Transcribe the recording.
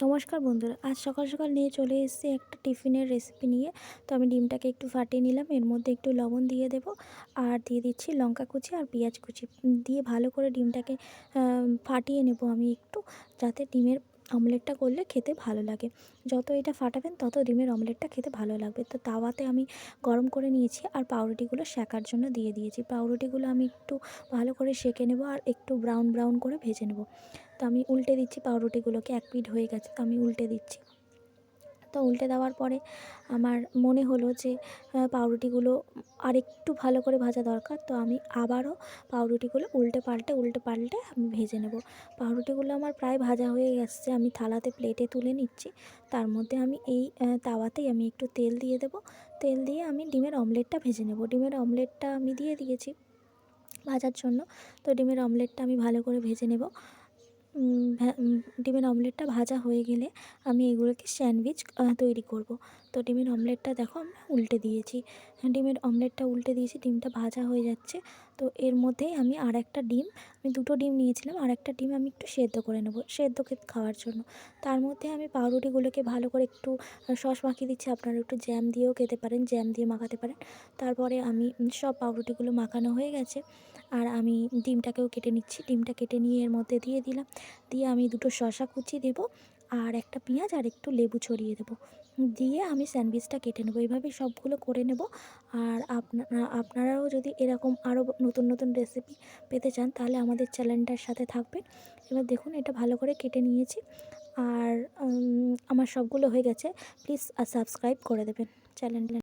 নমস্কার বন্ধুরা, আজ সকাল সকাল নিয়ে চলে এসেছি একটা টিফিনের রেসিপি নিয়ে। তো আমি ডিমটাকে একটু ফাটিয়ে নিলাম, এর মধ্যে একটু লবণ দিয়ে দেবো আর দিয়ে দিচ্ছি লঙ্কা কুচি আর পেঁয়াজ কুচি দিয়ে ভালো করে ডিমটাকে ফাটিয়ে নেব আমি একটু, যাতে ডিমের অমলেটটা করলে খেতে ভালো লাগে। যত এটা ফাটাবেন তত ডিমের অমলেটটা খেতে ভালো লাগবে। তো তাওয়াতে আমি গরম করে নিয়েছি আর পাউরুটিগুলো সেঁকার জন্য দিয়ে দিয়েছি। পাউরুটিগুলো আমি একটু ভালো করে সেঁকে নেব আর একটু ব্রাউন ব্রাউন করে ভেজে নেব। তো আমি উল্টে দিচ্ছি পাউরুটিগুলোকে, এক পিঠ হয়ে গেছে তো আমি উল্টে দিচ্ছি। তো উল্টে দেওয়ার পরে আমার মনে হলো যে পাউরুটিগুলো আরেকটু ভালো করে ভাজা দরকার। তো আমি আবারও পাউরুটিগুলো উল্টে পাল্টে আমি ভেজে নেব। পাউরুটিগুলো আমার প্রায় ভাজা হয়ে গেছে, আমি থালাতে প্লেটে তুলে নিচ্ছি। তার মধ্যে আমি এই তাওয়াতেই আমি একটু তেল দিয়ে দেবো। তেল দিয়ে আমি ডিমের অমলেটটা ভেজে নেব। ডিমের অমলেটটা আমি দিয়ে দিয়েছি ভাজার জন্য। তো ডিমের অমলেটটা আমি ভালো করে ভেজে নেব। ডিমের অমলেটটা ভাজা হয়ে গেলে আমি এগুলোকে স্যান্ডউইচ তৈরি করব। তো ডিমের অমলেটটা দেখো আমরা উল্টে দিয়েছি। ডিমের অমলেটটা উল্টে দিয়েছি, ডিমটা ভাজা হয়ে যাচ্ছে। তো এর মধ্যেই আমি আরেকটা ডিম, আমি দুটো ডিম নিয়েছিলাম, আরেকটা ডিম আমি একটু সেদ্ধ করে নেব সেদ্ধ খাওয়ার জন্য। তার মধ্যে আমি পাউরুটিগুলোকে ভালো করে একটু সস মাখিয়ে দিচ্ছি। আপনারা একটু জ্যাম দিয়েও খেতে পারেন, জ্যাম দিয়ে মাখাতে পারেন। তারপরে আমি সব পাউরুটিগুলো মাখানো হয়ে গেছে আর আমি ডিমটাকেও কেটে নিচ্ছি। ডিমটা কেটে নিয়ে এর মধ্যে দিয়ে দিলাম। দিয়ে আমি দুটো শসা কুচি দেবো আর একটা পেঁয়াজ আর একটু লেবু ছড়িয়ে দেবো। দিয়ে আমি স্যান্ডউইচটা কেটে নেবো। এইভাবেই সবগুলো করে নেব। আর আপনারাও যদি এরকম আরও নতুন নতুন রেসিপি পেতে চান তাহলে আমাদের চ্যানেলটার সাথে থাকবেন। এবার দেখুন এটা ভালো করে কেটে নিয়েছি আর আমার সবগুলো হয়ে গেছে। প্লিজ সাবস্ক্রাইব করে দেবেন চ্যানেলটা।